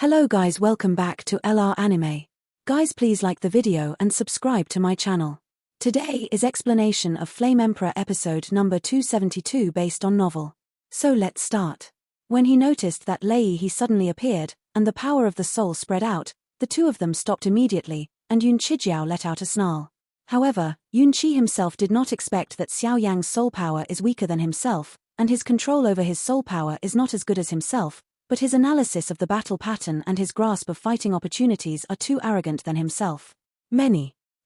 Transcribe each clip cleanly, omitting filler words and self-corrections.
Hello guys, welcome back to LR Anime. Guys, please like the video and subscribe to my channel. Today is explanation of Flame Emperor episode number 272 based on novel. So let's start. When he noticed that he suddenly appeared, and the power of the soul spread out, the two of them stopped immediately, and Yun Chijiao let out a snarl. However, Yun Chi himself did not expect that Xiao Yang's soul power is weaker than himself, and his control over his soul power is not as good as himself, but his analysis of the battle pattern and his grasp of fighting opportunities are too arrogant than himself.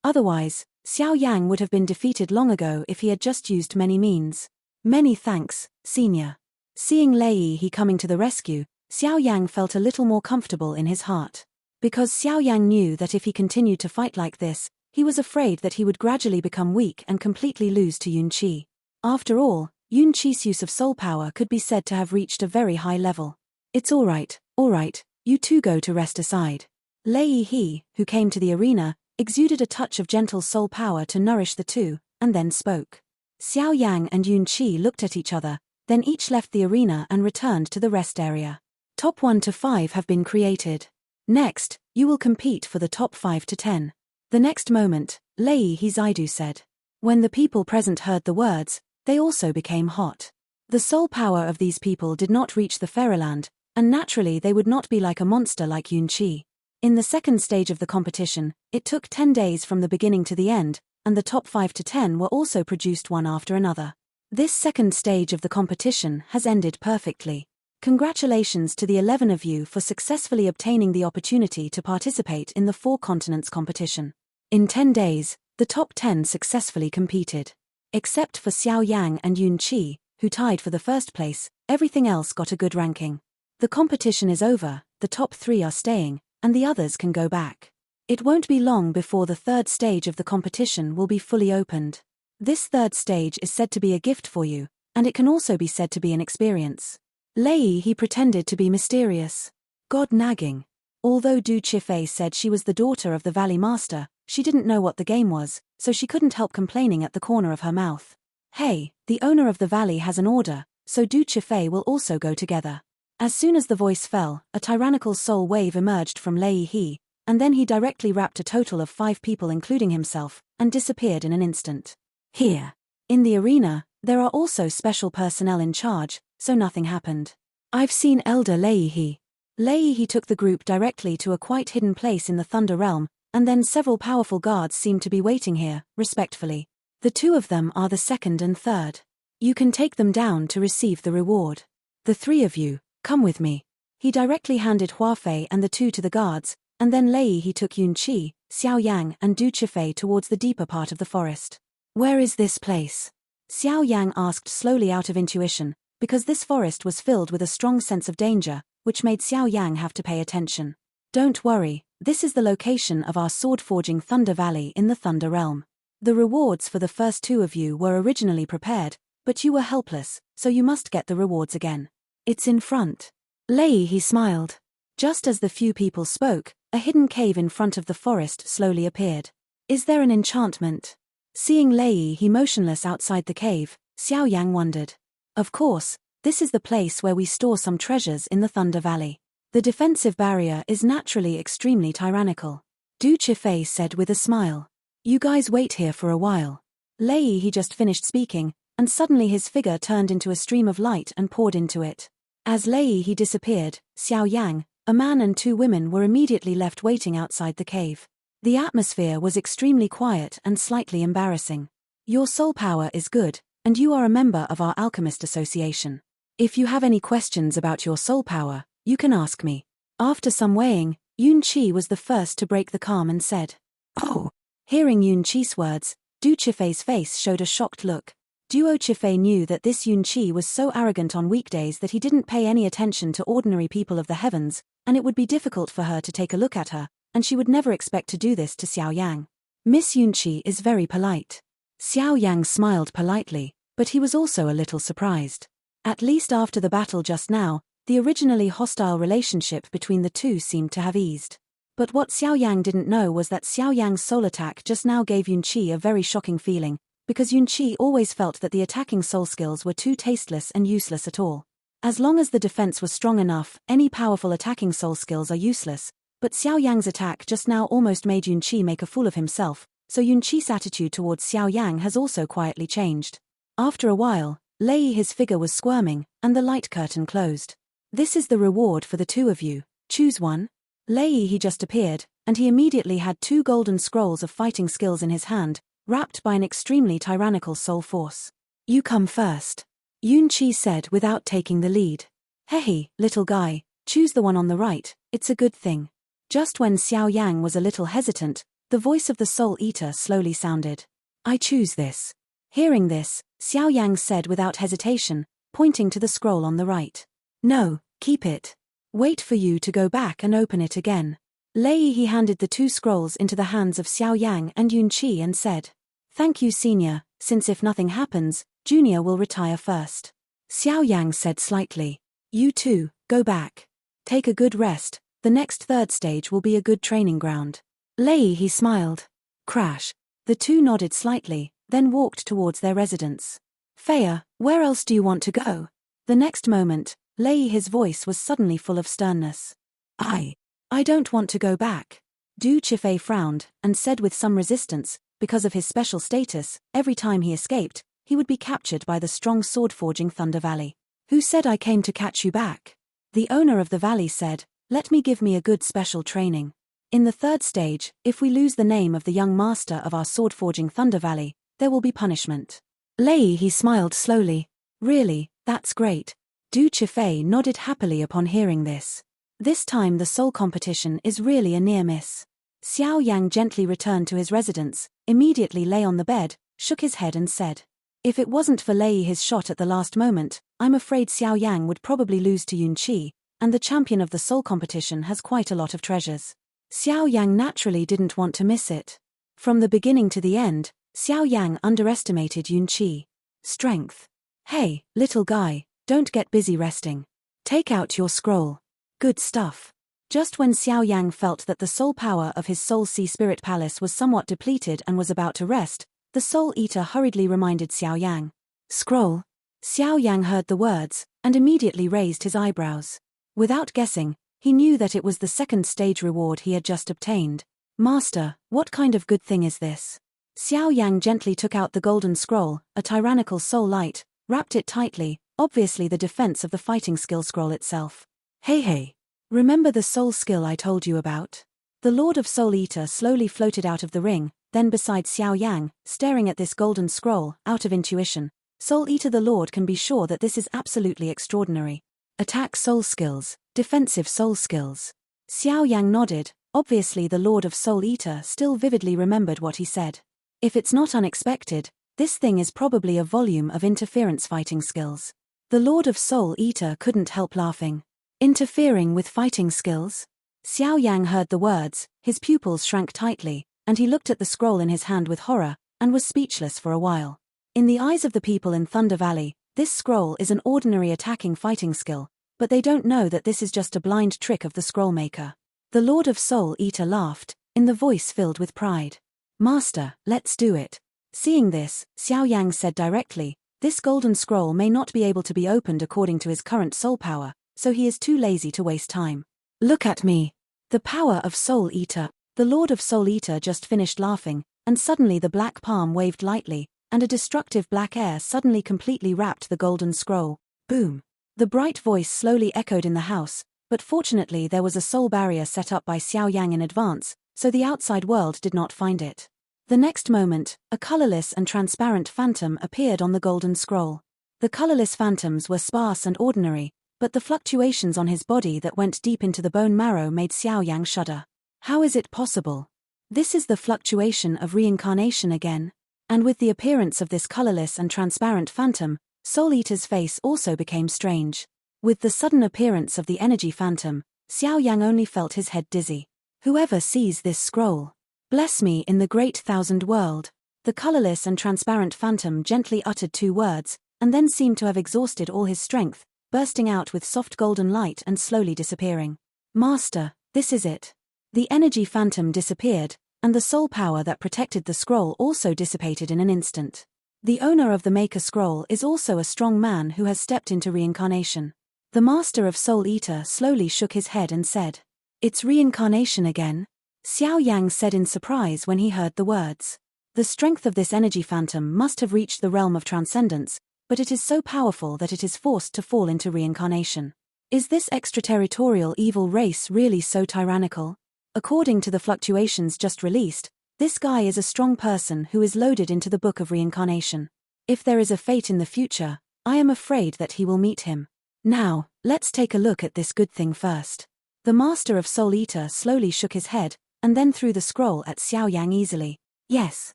Otherwise, Xiao Yang would have been defeated long ago if he had just used many means. Many thanks, senior. Seeing he coming to the rescue, Xiao Yang felt a little more comfortable in his heart. Because Xiao Yang knew that if he continued to fight like this, he was afraid that he would gradually become weak and completely lose to Yun Chi. After all, Yun Chi's use of soul power could be said to have reached a very high level. It's all right, you two go to rest aside. He, who came to the arena, exuded a touch of gentle soul power to nourish the two, and then spoke. Xiao Yang and Yun Chi looked at each other, then each left the arena and returned to the rest area. Top 1 to 5 have been created. Next, you will compete for the top 5 to 10. The next moment, Zaidu said. When the people present heard the words, they also became hot. The soul power of these people did not reach the fairyland, and naturally they would not be like a monster like Yun Chi. In the second stage of the competition, it took 10 days from the beginning to the end, and the top 5 to 10 were also produced one after another. This second stage of the competition has ended perfectly. Congratulations to the 11 of you for successfully obtaining the opportunity to participate in the 4 continents competition. In 10 days, the top 10 successfully competed. Except for Xiao Yang and Yun Chi, who tied for the first place, everything else got a good ranking. The competition is over, the top 3 are staying, and the others can go back. It won't be long before the third stage of the competition will be fully opened. This third stage is said to be a gift for you, and it can also be said to be an experience. He pretended to be mysterious. God nagging. Although Du Chifei said she was the daughter of the Valley Master, she didn't know what the game was, so she couldn't help complaining at the corner of her mouth. Hey, the owner of the valley has an order, so Du Chifei will also go together. As soon as the voice fell, a tyrannical soul wave emerged from He, and then he directly wrapped a total of 5 people including himself, and disappeared in an instant. Here. In the arena, there are also special personnel in charge, so nothing happened. I've seen Elder He. He took the group directly to a quite hidden place in the Thunder Realm, and then several powerful guards seemed to be waiting here, respectfully. The 2 of them are the second and third. You can take them down to receive the reward. The 3 of you, come with me. He directly handed Huafei and the 2 to the guards, and then he took Yun Chi, Xiao Yang and Du Chifei towards the deeper part of the forest. Where is this place? Xiao Yang asked slowly out of intuition, because this forest was filled with a strong sense of danger, which made Xiao Yang have to pay attention. Don't worry, this is the location of our sword-forging Thunder Valley in the Thunder Realm. The rewards for the first 2 of you were originally prepared, but you were helpless, so you must get the rewards again. It's in front. He smiled. Just as the few people spoke, a hidden cave in front of the forest slowly appeared. Is there an enchantment? Seeing he motionless outside the cave, Xiao Yang wondered. Of course, this is the place where we store some treasures in the Thunder Valley. The defensive barrier is naturally extremely tyrannical. Du Chifei said with a smile. You guys wait here for a while. He just finished speaking, and suddenly his figure turned into a stream of light and poured into it. As he disappeared, Xiao Yang, a man and 2 women were immediately left waiting outside the cave. The atmosphere was extremely quiet and slightly embarrassing. Your soul power is good, and you are a member of our Alchemist Association. If you have any questions about your soul power, you can ask me. After some weighing, Yun Chi was the first to break the calm and said, Oh. Hearing Yun Chi's words, Du Chifei's face showed a shocked look. Duo Chifei knew that this Yun Chi was so arrogant on weekdays that he didn't pay any attention to ordinary people of the heavens, and it would be difficult for her to take a look at her, and she would never expect to do this to Xiao Yang. Miss Yun Chi is very polite. Xiao Yang smiled politely, but he was also a little surprised. At least after the battle just now, the originally hostile relationship between the 2 seemed to have eased. But what Xiao Yang didn't know was that Xiao Yang's soul attack just now gave Yun Chi a very shocking feeling, because Yun Chi always felt that the attacking soul skills were too tasteless and useless at all. As long as the defense was strong enough, any powerful attacking soul skills are useless, but Xiao Yang's attack just now almost made Yun Qi make a fool of himself, so Yun Qi's attitude towards Xiao Yang has also quietly changed. After a while, Lei his figure was squirming, and the light curtain closed. This is the reward for the two of you, choose one. Lei he just appeared, and he immediately had 2 golden scrolls of fighting skills in his hand, wrapped by an extremely tyrannical soul force. You come first, Yun Qi said without taking the lead. Hey, little guy, choose the one on the right, it's a good thing. Just when Xiao Yang was a little hesitant, the voice of the Soul Eater slowly sounded. I choose this. Hearing this, Xiao Yang said without hesitation, pointing to the scroll on the right. No, keep it. Wait for you to go back and open it again. Lei he handed the 2 scrolls into the hands of Xiao Yang and Yun Qi and said, Thank you senior, since if nothing happens, junior will retire first. Xiao Yang said slightly. You too, go back. Take a good rest, the next 3rd stage will be a good training ground. Lei he smiled. Crash. The 2 nodded slightly, then walked towards their residence. Feiya, where else do you want to go? The next moment, Lei his voice was suddenly full of sternness. I don't want to go back. Du Qifei frowned, and said with some resistance, because of his special status, every time he escaped, he would be captured by the strong sword-forging Thunder Valley. Who said I came to catch you back? The owner of the valley said, let me give me a good special training. In the 3rd stage, if we lose the name of the young master of our sword-forging Thunder Valley, there will be punishment. Lei he smiled slowly. Really, that's great. Du Qifei nodded happily upon hearing this. This time the soul competition is really a near miss. Xiao Yang gently returned to his residence, immediately lay on the bed, shook his head and said, If it wasn't for Lei his shot at the last moment, I'm afraid Xiao Yang would probably lose to Yun Qi, and the champion of the soul competition has quite a lot of treasures. Xiao Yang naturally didn't want to miss it. From the beginning to the end, Xiao Yang underestimated Yun Qi. Strength. Hey, little guy, don't get busy resting. Take out your scroll. Good stuff. Just when Xiao Yang felt that the soul power of his Soul Sea Spirit Palace was somewhat depleted and was about to rest, the Soul Eater hurriedly reminded Xiao Yang. Scroll. Xiao Yang heard the words, and immediately raised his eyebrows. Without guessing, he knew that it was the 2nd stage reward he had just obtained. Master, what kind of good thing is this? Xiao Yang gently took out the golden scroll, a tyrannical soul light, wrapped it tightly, obviously the defense of the fighting skill scroll itself. Hey, remember the soul skill I told you about? The Lord of Soul Eater slowly floated out of the ring, then beside Xiao Yang, staring at this golden scroll, out of intuition. Soul Eater the Lord can be sure that this is absolutely extraordinary. Attack soul skills, defensive soul skills. Xiao Yang nodded, obviously the Lord of Soul Eater still vividly remembered what he said. If it's not unexpected, this thing is probably a volume of interference fighting skills. The Lord of Soul Eater couldn't help laughing. Interfering with fighting skills? Xiao Yang heard the words, his pupils shrank tightly, and he looked at the scroll in his hand with horror, and was speechless for a while. In the eyes of the people in Thunder Valley, this scroll is an ordinary attacking fighting skill, but they don't know that this is just a blind trick of the scroll maker. The Lord of Soul Eater laughed, in the voice filled with pride. Master, let's do it. Seeing this, Xiao Yang said directly, this golden scroll may not be able to be opened according to his current soul power, so he is too lazy to waste time. Look at me. The power of Soul Eater. The Lord of Soul Eater just finished laughing, and suddenly the black palm waved lightly, and a destructive black air suddenly completely wrapped the golden scroll. Boom. The bright voice slowly echoed in the house, but fortunately there was a soul barrier set up by Xiao Yang in advance, so the outside world did not find it. The next moment, a colorless and transparent phantom appeared on the golden scroll. The colorless phantoms were sparse and ordinary, but the fluctuations on his body that went deep into the bone marrow made Xiao Yang shudder. How is it possible? This is the fluctuation of reincarnation again. And with the appearance of this colorless and transparent phantom, Soul Eater's face also became strange. With the sudden appearance of the energy phantom, Xiao Yang only felt his head dizzy. Whoever sees this scroll, bless me in the great thousand world. The colorless and transparent phantom gently uttered 2 words, and then seemed to have exhausted all his strength, bursting out with soft golden light and slowly disappearing. Master, this is it. The energy phantom disappeared, and the soul power that protected the scroll also dissipated in an instant. The owner of the Maker Scroll is also a strong man who has stepped into reincarnation. The master of Soul Eater slowly shook his head and said, "It's reincarnation again?" Xiao Yang said in surprise when he heard the words. The strength of this energy phantom must have reached the realm of transcendence, but it is so powerful that it is forced to fall into reincarnation. Is this extraterritorial evil race really so tyrannical? According to the fluctuations just released, this guy is a strong person who is loaded into the book of reincarnation. If there is a fate in the future, I am afraid that he will meet him. Now, let's take a look at this good thing first. The master of Soul Eater slowly shook his head, and then threw the scroll at Xiao Yang easily. Yes.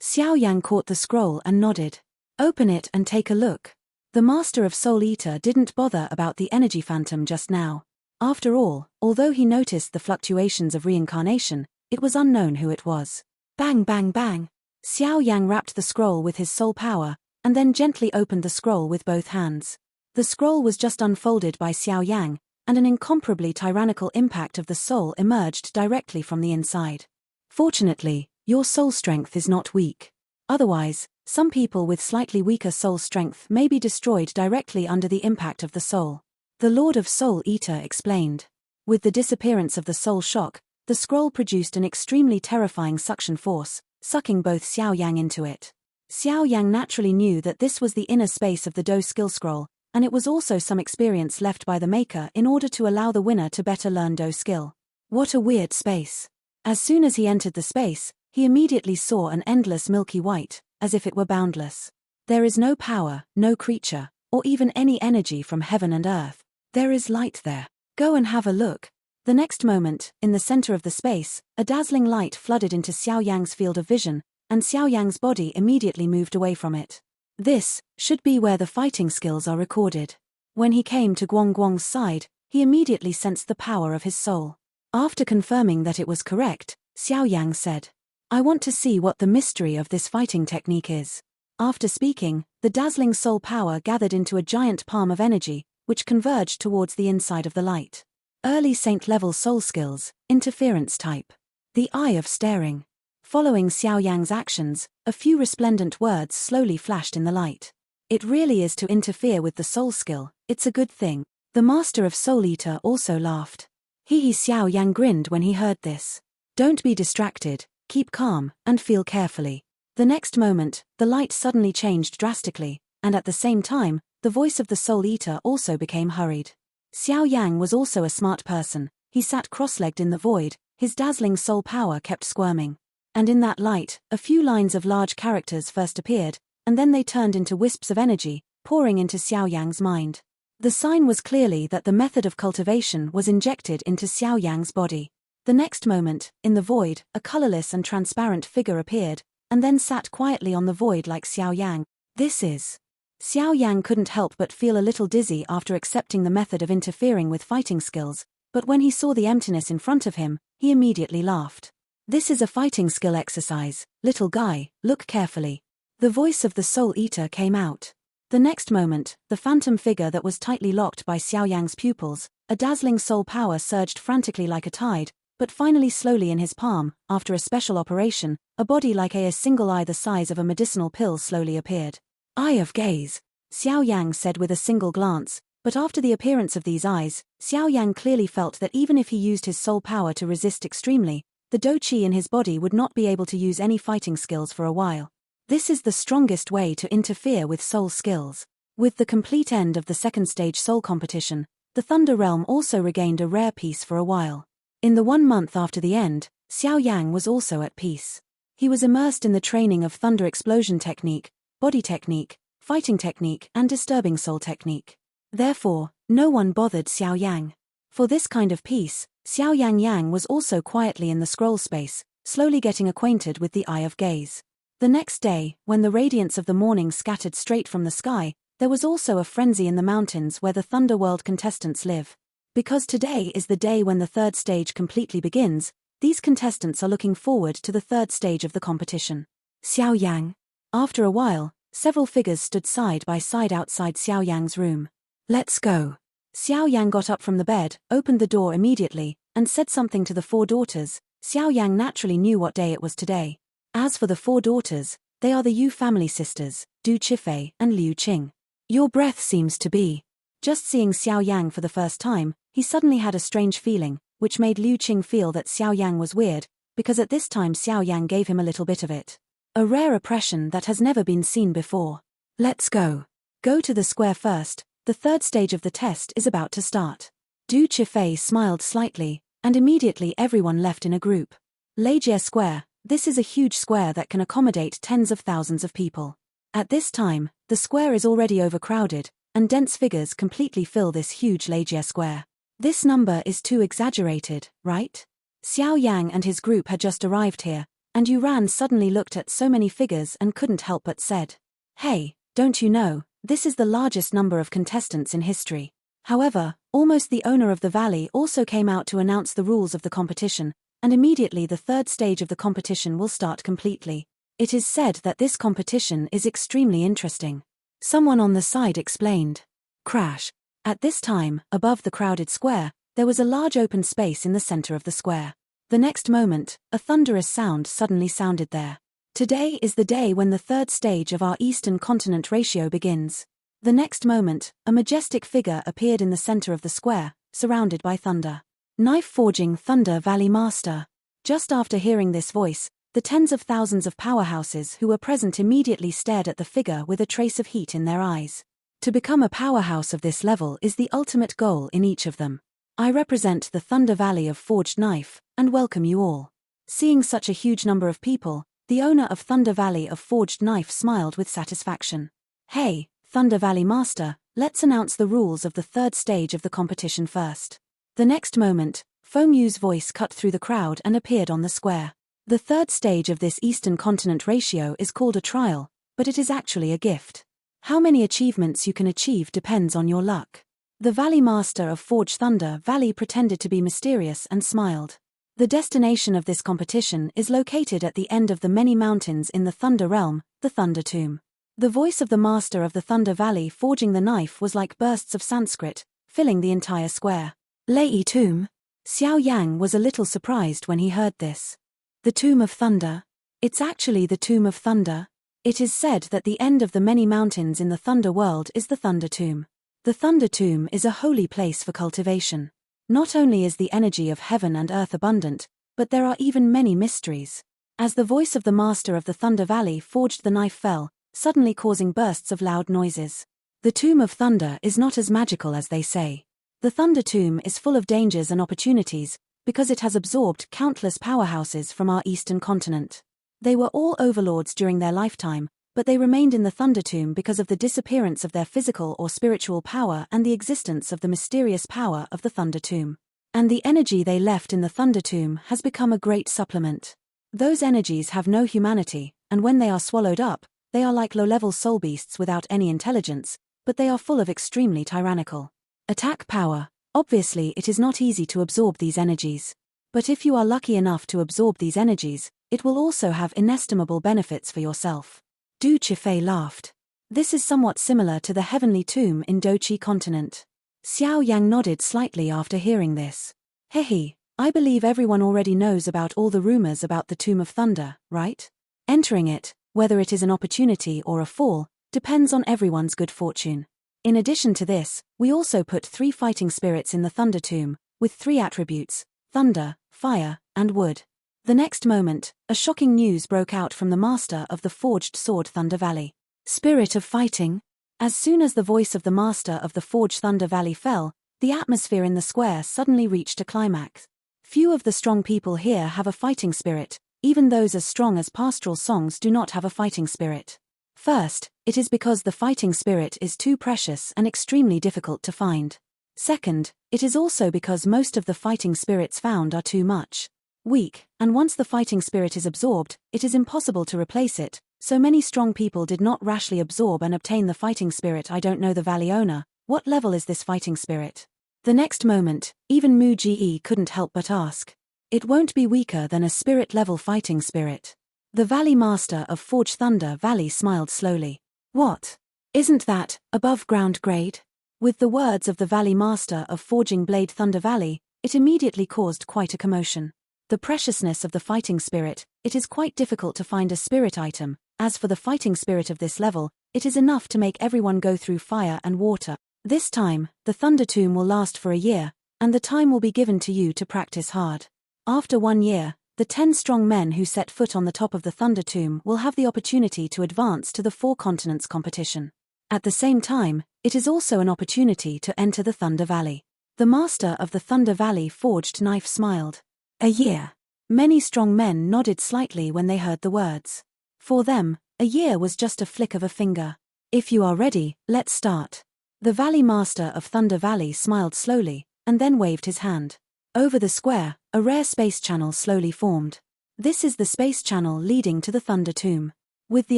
Xiao Yang caught the scroll and nodded. Open it and take a look. The master of Soul Eater didn't bother about the energy phantom just now. After all, although he noticed the fluctuations of reincarnation, it was unknown who it was. Bang bang bang. Xiao Yang wrapped the scroll with his soul power, and then gently opened the scroll with both hands. The scroll was just unfolded by Xiao Yang, and an incomparably tyrannical impact of the soul emerged directly from the inside. Fortunately, your soul strength is not weak. Otherwise, some people with slightly weaker soul strength may be destroyed directly under the impact of the soul. The Lord of Soul Eater explained. With the disappearance of the soul shock, the scroll produced an extremely terrifying suction force, sucking both Xiao Yang into it. Xiao Yang naturally knew that this was the inner space of the Do skill scroll, and it was also some experience left by the maker in order to allow the winner to better learn Do skill. What a weird space. As soon as he entered the space, he immediately saw an endless milky white, as if it were boundless. There is no power, no creature, or even any energy from heaven and earth. There is light there. Go and have a look. The next moment, in the center of the space, a dazzling light flooded into Xiao Yang's field of vision, and Xiao Yang's body immediately moved away from it. This should be where the fighting skills are recorded. When he came to Guang Guang's side, he immediately sensed the power of his soul. After confirming that it was correct, Xiao Yang said, "I want to see what the mystery of this fighting technique is." After speaking, the dazzling soul power gathered into a giant palm of energy, which converged towards the inside of the light. Early saint-level soul skills, interference type. The eye of staring. Following Xiao Yang's actions, a few resplendent words slowly flashed in the light. It really is to interfere with the soul skill, it's a good thing. The master of Soul Eater also laughed. Xiao Yang grinned when he heard this. Don't be distracted, keep calm, and feel carefully. The next moment, the light suddenly changed drastically, and at the same time, the voice of the Soul Eater also became hurried. Xiao Yang was also a smart person. He sat cross-legged in the void, his dazzling soul power kept squirming. And in that light, a few lines of large characters first appeared, and then they turned into wisps of energy, pouring into Xiao Yang's mind. The sign was clearly that the method of cultivation was injected into Xiao Yang's body. The next moment, in the void, a colorless and transparent figure appeared, and then sat quietly on the void like Xiao Yang. This is... Xiao Yang couldn't help but feel a little dizzy after accepting the method of interfering with fighting skills, but when he saw the emptiness in front of him, he immediately laughed. This is a fighting skill exercise, little guy, look carefully. The voice of the Soul Eater came out. The next moment, the phantom figure that was tightly locked by Xiao Yang's pupils, a dazzling soul power surged frantically like a tide, but finally slowly in his palm, after a special operation, a body like a single eye the size of a medicinal pill slowly appeared. Eye of gaze, Xiao Yang said with a single glance, but after the appearance of these eyes, Xiao Yang clearly felt that even if he used his soul power to resist extremely, the Do Qi in his body would not be able to use any fighting skills for a while. This is the strongest way to interfere with soul skills. With the complete end of the second stage soul competition, the Thunder Realm also regained a rare peace for a while. In the 1 month after the end, Xiao Yang was also at peace. He was immersed in the training of Thunder Explosion technique, body technique, fighting technique and disturbing soul technique. Therefore, no one bothered Xiao Yang. For this kind of peace, Xiao Yang was also quietly in the scroll space, slowly getting acquainted with the eye of gaze. The next day, when the radiance of the morning scattered straight from the sky, there was also a frenzy in the mountains where the Thunder World contestants live. Because today is the day when the third stage completely begins, these contestants are looking forward to the third stage of the competition. Xiao Yang. After a while, several figures stood side by side outside Xiao Yang's room. Let's go. Xiao Yang got up from the bed, opened the door immediately, and said something to the 4 daughters. Xiao Yang naturally knew what day it was today. As for the 4 daughters, they are the Yu family sisters, Du Chifei and Liu Qing. Your breath seems to be Just seeing Xiao Yang for the first time, he suddenly had a strange feeling, which made Liu Qing feel that Xiao Yang was weird, because at this time Xiao Yang gave him a little bit of it. A rare oppression that has never been seen before. Let's go. Go to the square first, the third stage of the test is about to start. Du Chifei smiled slightly, and immediately everyone left in a group. Lejie Square, this is a huge square that can accommodate tens of thousands of people. At this time, the square is already overcrowded, and dense figures completely fill this huge Lejie Square. This number is too exaggerated, right? Xiao Yang and his group had just arrived here, and Yuran suddenly looked at so many figures and couldn't help but said, "Hey, don't you know, this is the largest number of contestants in history." However, almost the owner of the valley also came out to announce the rules of the competition, and immediately the third stage of the competition will start completely. It is said that this competition is extremely interesting. Someone on the side explained. Crash. At this time, above the crowded square, there was a large open space in the center of the square. The next moment, a thunderous sound suddenly sounded there. Today is the day when the third stage of our Eastern Continent ratio begins. The next moment, a majestic figure appeared in the center of the square, surrounded by thunder. Knife-forging Thunder Valley Master. Just after hearing this voice, the tens of thousands of powerhouses who were present immediately stared at the figure with a trace of heat in their eyes. To become a powerhouse of this level is the ultimate goal in each of them. I represent the Thunder Valley of Forged Knife, and welcome you all. Seeing such a huge number of people, the owner of Thunder Valley of Forged Knife smiled with satisfaction. Hey, Thunder Valley Master, let's announce the rules of the third stage of the competition first. The next moment, Feng Yu's voice cut through the crowd and appeared on the square. The third stage of this Eastern Continent ratio is called a trial, but it is actually a gift. How many achievements you can achieve depends on your luck. The Valley Master of Forged Thunder Valley pretended to be mysterious and smiled. The destination of this competition is located at the end of the many mountains in the Thunder Realm, the Thunder Tomb. The voice of the Master of the Thunder Valley forging the knife was like bursts of Sanskrit, filling the entire square. Lei Tomb. Xiao Yang was a little surprised when he heard this. The Tomb of Thunder. It's actually the Tomb of Thunder. It is said that the end of the many mountains in the Thunder world is the Thunder Tomb. The Thunder Tomb is a holy place for cultivation. Not only is the energy of heaven and earth abundant, but there are even many mysteries. As the voice of the Master of the Thunder Valley forged the knife fell, suddenly causing bursts of loud noises. The Tomb of Thunder is not as magical as they say. The Thunder Tomb is full of dangers and opportunities, because it has absorbed countless powerhouses from our Eastern Continent. They were all overlords during their lifetime, but they remained in the Thunder Tomb because of the disappearance of their physical or spiritual power and the existence of the mysterious power of the Thunder Tomb. And the energy they left in the Thunder Tomb has become a great supplement. Those energies have no humanity, and when they are swallowed up, they are like low-level soul beasts without any intelligence, but they are full of extremely tyrannical attack power. Obviously, it is not easy to absorb these energies. But if you are lucky enough to absorb these energies, it will also have inestimable benefits for yourself. Du Chifei laughed. This is somewhat similar to the Heavenly Tomb in Dochi Continent. Xiao Yang nodded slightly after hearing this. Hehe, I believe everyone already knows about all the rumors about the Tomb of Thunder, right? Entering it, whether it is an opportunity or a fall, depends on everyone's good fortune. In addition to this, we also put 3 fighting spirits in the Thunder Tomb, with 3 attributes: thunder, fire, and wood. The next moment, a shocking news broke out from the Master of the Forged Sword Thunder Valley. Spirit of fighting? As soon as the voice of the Master of the Forged Thunder Valley fell, the atmosphere in the square suddenly reached a climax. Few of the strong people here have a fighting spirit, even those as strong as pastoral songs do not have a fighting spirit. First, it is because the fighting spirit is too precious and extremely difficult to find. Second, it is also because most of the fighting spirits found are too much weak, and once the fighting spirit is absorbed, it is impossible to replace it, so many strong people did not rashly absorb and obtain the fighting spirit. I don't know the valley owner, what level is this fighting spirit? The next moment, even Mu Ge couldn't help but ask. It won't be weaker than a spirit-level fighting spirit. The Valley Master of Forged Thunder Valley smiled slowly. What? Isn't that above-ground grade? With the words of the Valley Master of Forging Blade Thunder Valley, it immediately caused quite a commotion. The preciousness of the fighting spirit, it is quite difficult to find a spirit item. As for the fighting spirit of this level, it is enough to make everyone go through fire and water. This time, the Thunder Tomb will last for a year, and the time will be given to you to practice hard. After 1 year, the 10 strong men who set foot on the top of the Thunder Tomb will have the opportunity to advance to the 4 continents competition. At the same time, it is also an opportunity to enter the Thunder Valley. The master of the Thunder Valley forged knife smiled. A year. Many strong men nodded slightly when they heard the words. For them, a year was just a flick of a finger. If you are ready, let's start. The Valley Master of Thunder Valley smiled slowly, and then waved his hand. Over the square, a rare space channel slowly formed. This is the space channel leading to the Thunder Tomb. With the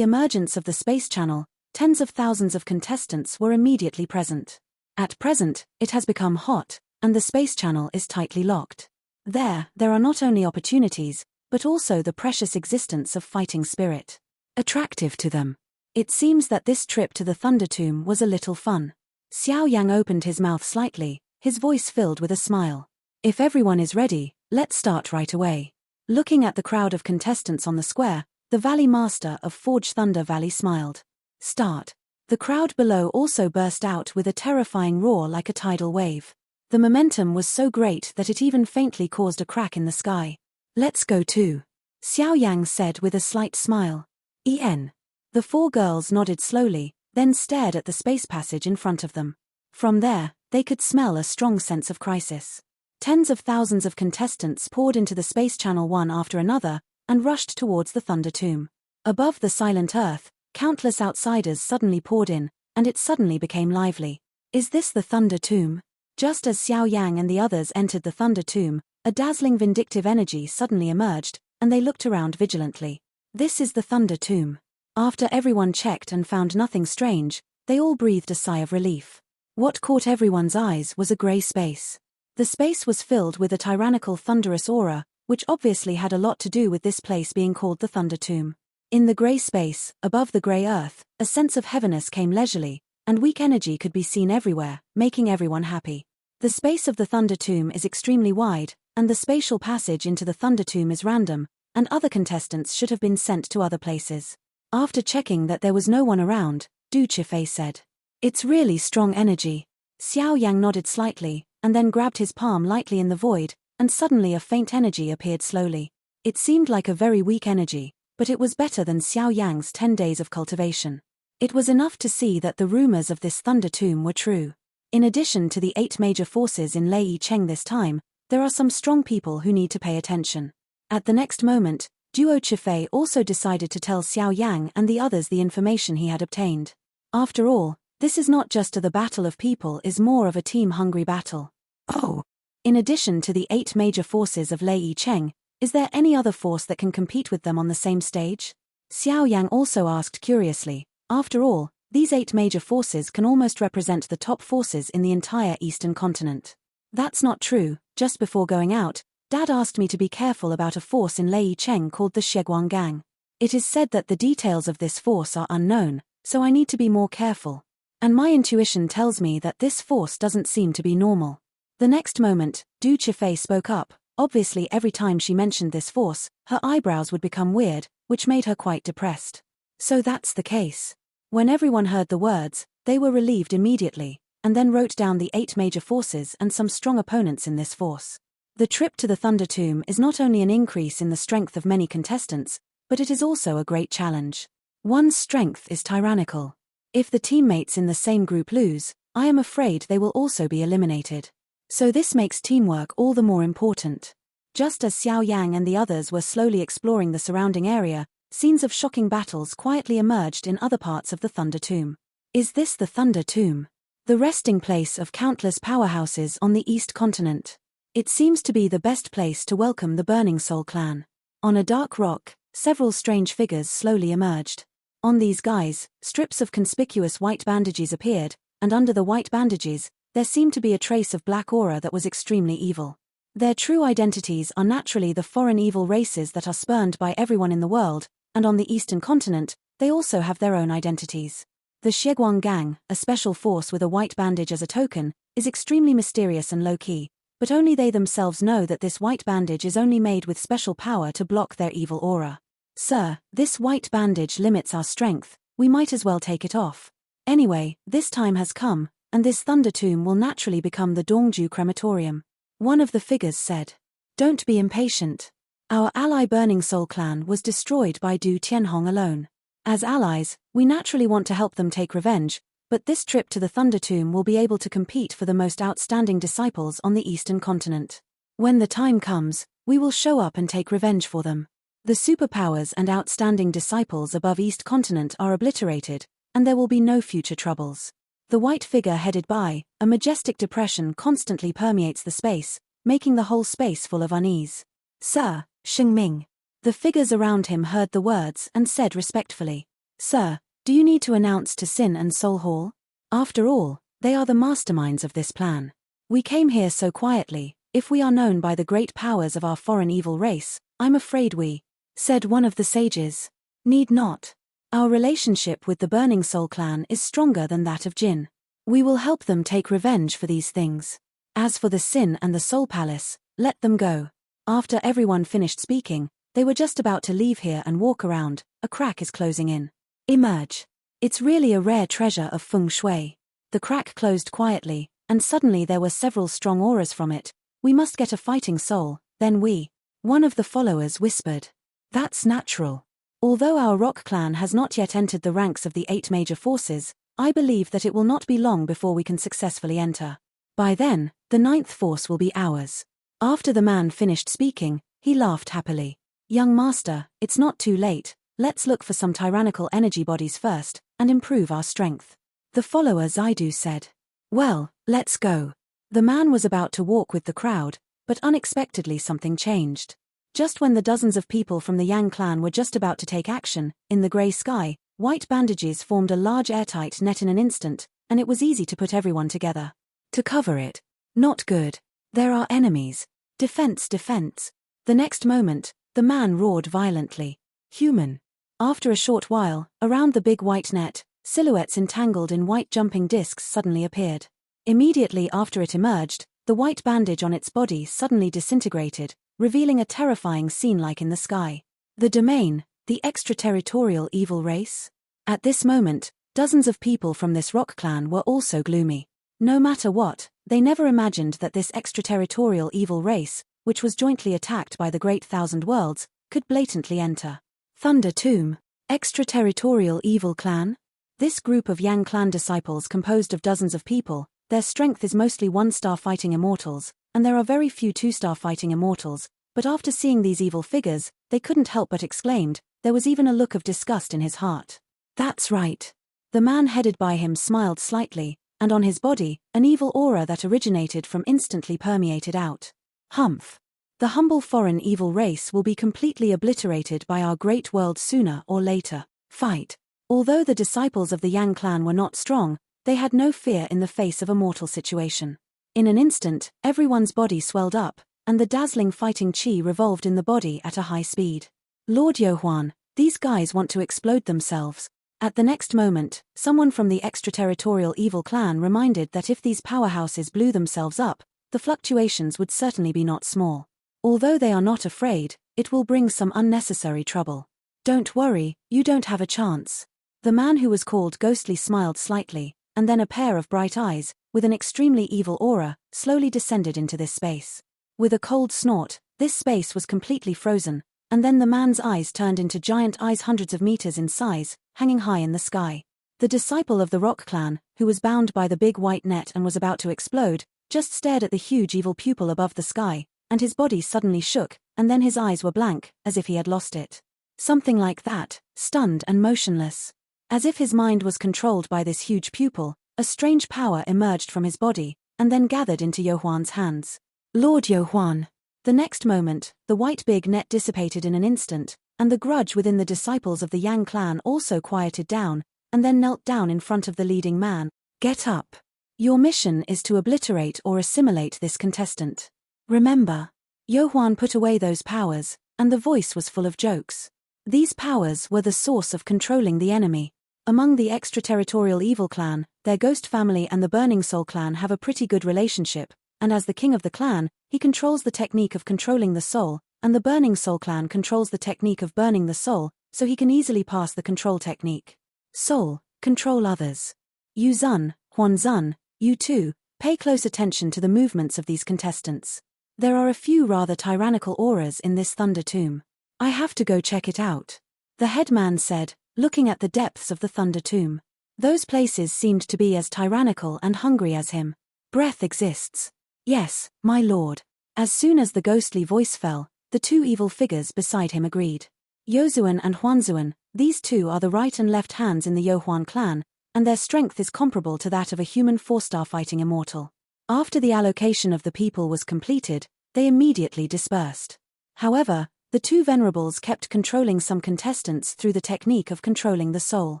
emergence of the space channel, tens of thousands of contestants were immediately present. At present, it has become hot, and the space channel is tightly locked. There are not only opportunities, but also the precious existence of fighting spirit. Attractive to them. It seems that this trip to the Thunder Tomb was a little fun. Xiao Yan opened his mouth slightly, his voice filled with a smile. If everyone is ready, let's start right away. Looking at the crowd of contestants on the square, the Valley Master of Forge Thunder Valley smiled. Start. The crowd below also burst out with a terrifying roar like a tidal wave. The momentum was so great that it even faintly caused a crack in the sky. Let's go too. Xiao Yang said with a slight smile. En. The 4 girls nodded slowly, then stared at the space passage in front of them. From there, they could smell a strong sense of crisis. Tens of thousands of contestants poured into the space channel one after another, and rushed towards the Thunder Tomb. Above the silent earth, countless outsiders suddenly poured in, and it suddenly became lively. Is this the Thunder Tomb? Just as Xiao Yang and the others entered the Thunder Tomb, a dazzling vindictive energy suddenly emerged, and they looked around vigilantly. This is the Thunder Tomb. After everyone checked and found nothing strange, they all breathed a sigh of relief. What caught everyone's eyes was a grey space. The space was filled with a tyrannical thunderous aura, which obviously had a lot to do with this place being called the Thunder Tomb. In the grey space, above the grey earth, a sense of heaviness came leisurely, and weak energy could be seen everywhere, making everyone happy. The space of the Thunder Tomb is extremely wide, and the spatial passage into the Thunder Tomb is random, and other contestants should have been sent to other places. After checking that there was no one around, Du Chifei said. It's really strong energy. Xiao Yang nodded slightly, and then grabbed his palm lightly in the void, and suddenly a faint energy appeared slowly. It seemed like a very weak energy, but it was better than Xiao Yang's 10 days of cultivation. It was enough to see that the rumors of this Thunder Tomb were true. In addition to the 8 major forces in Lei Yicheng this time, there are some strong people who need to pay attention. At the next moment, Duo Chifei also decided to tell Xiao Yang and the others the information he had obtained. After all, this is not just the battle of people, is more of a team-hungry battle. Oh! In addition to the 8 major forces of Lei Yicheng, is there any other force that can compete with them on the same stage? Xiao Yang also asked curiously. After all, these 8 major forces can almost represent the top forces in the entire Eastern continent. That's not true. Just before going out, Dad asked me to be careful about a force in Lei Yicheng called the Xieguang Gang. It is said that the details of this force are unknown, so I need to be more careful. And my intuition tells me that this force doesn't seem to be normal. The next moment, Du Chifei spoke up. Obviously every time she mentioned this force, her eyebrows would become weird, which made her quite depressed. So that's the case. When everyone heard the words, they were relieved immediately, and then wrote down the 8 major forces and some strong opponents in this force. The trip to the Thunder Tomb is not only an increase in the strength of many contestants, but it is also a great challenge. One's strength is tyrannical. If the teammates in the same group lose, I am afraid they will also be eliminated. So this makes teamwork all the more important. Just as Xiao Yang and the others were slowly exploring the surrounding area, scenes of shocking battles quietly emerged in other parts of the Thunder Tomb. Is this the Thunder Tomb? The resting place of countless powerhouses on the East continent. It seems to be the best place to welcome the Burning Soul clan. On a dark rock, several strange figures slowly emerged. On these guys, strips of conspicuous white bandages appeared, and under the white bandages, there seemed to be a trace of black aura that was extremely evil. Their true identities are naturally the foreign evil races that are spurned by everyone in the world, and on the Eastern continent, they also have their own identities. The Xieguang Gang, a special force with a white bandage as a token, is extremely mysterious and low-key, but only they themselves know that this white bandage is only made with special power to block their evil aura. Sir, this white bandage limits our strength, we might as well take it off. Anyway, this time has come, and this thunder tomb will naturally become the Dongju crematorium. One of the figures said. Don't be impatient. Our ally Burning Soul clan was destroyed by Du Tianhong alone. As allies, we naturally want to help them take revenge, but this trip to the Thunder Tomb will be able to compete for the most outstanding disciples on the Eastern continent. When the time comes, we will show up and take revenge for them. The superpowers and outstanding disciples above East Continent are obliterated, and there will be no future troubles. The white figure headed by, a majestic depression constantly permeates the space, making the whole space full of unease. Sir, Shengming. The figures around him heard the words and said respectfully, Sir, do you need to announce to Sin and Soul Hall? After all, they are the masterminds of this plan. We came here so quietly. If we are known by the great powers of our foreign evil race, I'm afraid we, said one of the sages. Need not. Our relationship with the Burning Soul clan is stronger than that of Jin. We will help them take revenge for these things. As for the Sin and the Soul Palace, let them go. After everyone finished speaking, they were just about to leave here and walk around. A crack is closing in. Emerge. It's really a rare treasure of feng shui. The crack closed quietly, and suddenly there were several strong auras from it. We must get a fighting soul, then we. One of the followers whispered. That's natural. Although our rock clan has not yet entered the ranks of the 8 major forces, I believe that it will not be long before we can successfully enter. By then, the 9th force will be ours. After the man finished speaking, he laughed happily. Young master, it's not too late, let's look for some tyrannical energy bodies first, and improve our strength. The follower Zaidu said. Well, let's go. The man was about to walk with the crowd, but unexpectedly something changed. Just when the dozens of people from the Yang clan were just about to take action, in the grey sky, white bandages formed a large airtight net in an instant, and it was easy to put everyone together. To cover it. Not good. There are enemies. Defense, defense. The next moment, the man roared violently. Human. After a short while, around the big white net, silhouettes entangled in white jumping discs suddenly appeared. Immediately after it emerged, the white bandage on its body suddenly disintegrated, revealing a terrifying scene like in the sky. The domain, the extraterritorial evil race? At this moment, dozens of people from this rock clan were also gloomy. No matter what, they never imagined that this extraterritorial evil race, which was jointly attacked by the Great Thousand Worlds, could blatantly enter. Thunder Tomb. Extraterritorial evil clan? This group of Yang clan disciples composed of dozens of people. Their strength is mostly 1-star fighting immortals, and there are very few 2-star fighting immortals, but after seeing these evil figures, they couldn't help but exclaimed. There was even a look of disgust in his heart. That's right. The man headed by him smiled slightly, and on his body, an evil aura that originated from instantly permeated out. Humph. The humble foreign evil race will be completely obliterated by our great world sooner or later. Fight. Although the disciples of the Yang clan were not strong, they had no fear in the face of a mortal situation. In an instant, everyone's body swelled up, and the dazzling fighting chi revolved in the body at a high speed. Lord Yohuan, these guys want to explode themselves. At the next moment, someone from the extraterritorial evil clan reminded that if these powerhouses blew themselves up, the fluctuations would certainly be not small. Although they are not afraid, it will bring some unnecessary trouble. Don't worry, you don't have a chance. The man who was called Ghostly smiled slightly, and then a pair of bright eyes, with an extremely evil aura, slowly descended into this space. With a cold snort, this space was completely frozen, and then the man's eyes turned into giant eyes hundreds of meters in size, hanging high in the sky. The disciple of the Rock Clan, who was bound by the big white net and was about to explode, just stared at the huge evil pupil above the sky, and his body suddenly shook, and then his eyes were blank, as if he had lost it. Something like that, stunned and motionless. As if his mind was controlled by this huge pupil, a strange power emerged from his body, and then gathered into Yohuan's hands. Lord Yohuan. The next moment, the white big net dissipated in an instant, and the grudge within the disciples of the Yang clan also quieted down, and then knelt down in front of the leading man. Get up. Your mission is to obliterate or assimilate this contestant. Remember. Yohuan put away those powers, and the voice was full of jokes. These powers were the source of controlling the enemy. Among the extraterritorial evil clan, their ghost family and the Burning Soul clan have a pretty good relationship, and as the king of the clan, he controls the technique of controlling the soul, and the Burning Soul clan controls the technique of burning the soul, so he can easily pass the control technique. Soul, control others. Yu Zun, Huan Zun, You too, pay close attention to the movements of these contestants. There are a few rather tyrannical auras in this thunder tomb. I have to go check it out. The headman said, looking at the depths of the thunder tomb. Those places seemed to be as tyrannical and hungry as him. Breath exists. Yes, my lord. As soon as the ghostly voice fell, the two evil figures beside him agreed. Yozuan and Huanzuan, these two are the right and left hands in the Yohuan clan, and their strength is comparable to that of a human four-star fighting immortal. After the allocation of the people was completed, they immediately dispersed. However, the two venerables kept controlling some contestants through the technique of controlling the soul.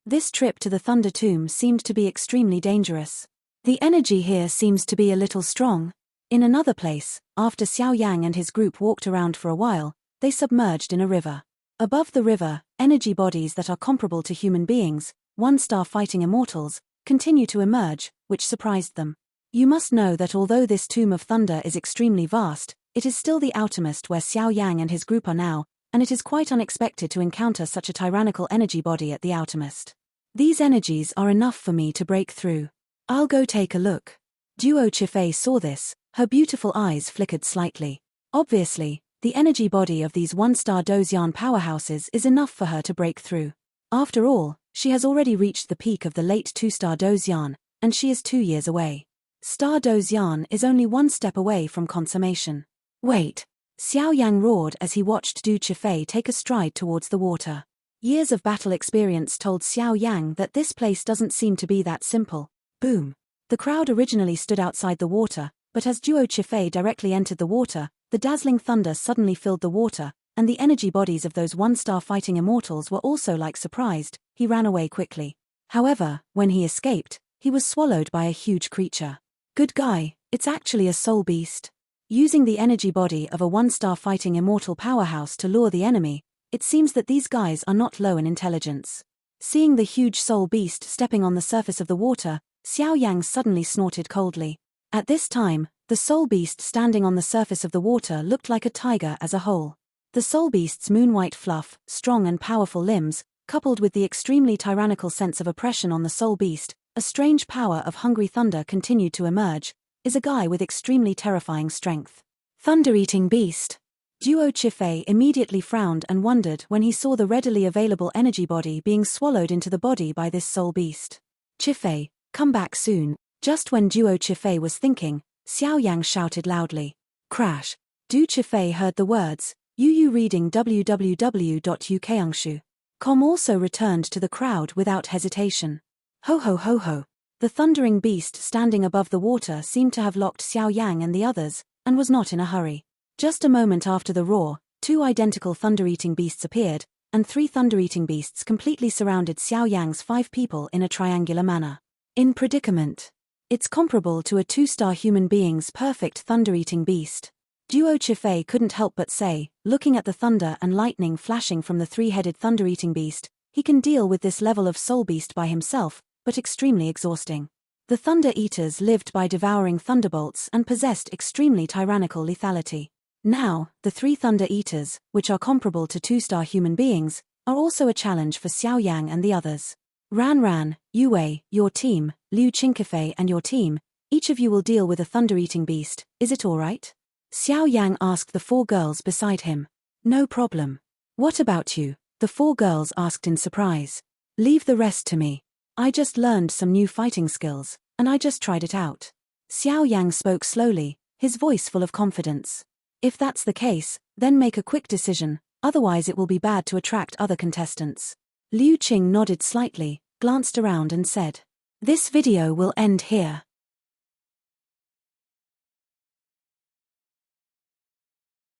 This trip to the Thunder Tomb seemed to be extremely dangerous. The energy here seems to be a little strong. In another place, after Xiao Yang and his group walked around for a while, they submerged in a river. Above the river, energy bodies that are comparable to human beings, one-star fighting immortals, continue to emerge, which surprised them. You must know that although this Tomb of Thunder is extremely vast, it is still the outermost where Xiao Yang and his group are now, and it is quite unexpected to encounter such a tyrannical energy body at the outermost. These energies are enough for me to break through. I'll go take a look. Duo Chifei saw this, her beautiful eyes flickered slightly. Obviously, the energy body of these one-star Dozian powerhouses is enough for her to break through. After all, she has already reached the peak of the late 2-star Dozian, and she is 2 years away. Star Dozian is only 1 step away from consummation. Wait! Xiao Yang roared as he watched Du Chifei take a stride towards the water. Years of battle experience told Xiao Yang that this place doesn't seem to be that simple. Boom! The crowd originally stood outside the water, but as Duo Chifei directly entered the water, the dazzling thunder suddenly filled the water, and the energy bodies of those one-star fighting immortals were also surprised. He ran away quickly. However, when he escaped, he was swallowed by a huge creature. Good guy, it's actually a soul beast. Using the energy body of a one-star fighting immortal powerhouse to lure the enemy, it seems that these guys are not low in intelligence. Seeing the huge soul beast stepping on the surface of the water, Xiao Yang suddenly snorted coldly. At this time, the soul beast standing on the surface of the water looked like a tiger as a whole. The soul beast's moon-white fluff, strong and powerful limbs, coupled with the extremely tyrannical sense of oppression on the soul beast, a strange power of hungry thunder continued to emerge, is a guy with extremely terrifying strength. Thunder-eating beast. Duo Chifei immediately frowned and wondered when he saw the readily available energy body being swallowed into the body by this soul beast. Chifei, come back soon. Just when Duo Chifei was thinking, Xiao Yang shouted loudly. Crash. Du Chifei heard the words, Yu reading www.ukangshu.com also returned to the crowd without hesitation. Ho ho ho ho. The thundering beast standing above the water seemed to have locked Xiao Yang and the others, and was not in a hurry. Just a moment after the roar, 2 identical thunder-eating beasts appeared, and 3 thunder-eating beasts completely surrounded Xiao Yang's 5 people in a triangular manner. In predicament. It's comparable to a 2-star human being's perfect thunder-eating beast. Duo Chifei couldn't help but say, looking at the thunder and lightning flashing from the 3-headed thunder-eating beast, he can deal with this level of soul beast by himself, but extremely exhausting. The Thunder Eaters lived by devouring thunderbolts and possessed extremely tyrannical lethality. Now, the 3 Thunder Eaters, which are comparable to 2-star human beings, are also a challenge for Xiao Yang and the others. Ran, Yue, your team, Liu Qingkefei and your team, each of you will deal with a thunder-eating beast, is it alright? Xiao Yang asked the 4 girls beside him. No problem. What about you? The 4 girls asked in surprise. Leave the rest to me. I just learned some new fighting skills, and I just tried it out. Xiao Yang spoke slowly, his voice full of confidence. If that's the case, then make a quick decision, otherwise it will be bad to attract other contestants. Liu Qing nodded slightly, glanced around and said, This video will end here.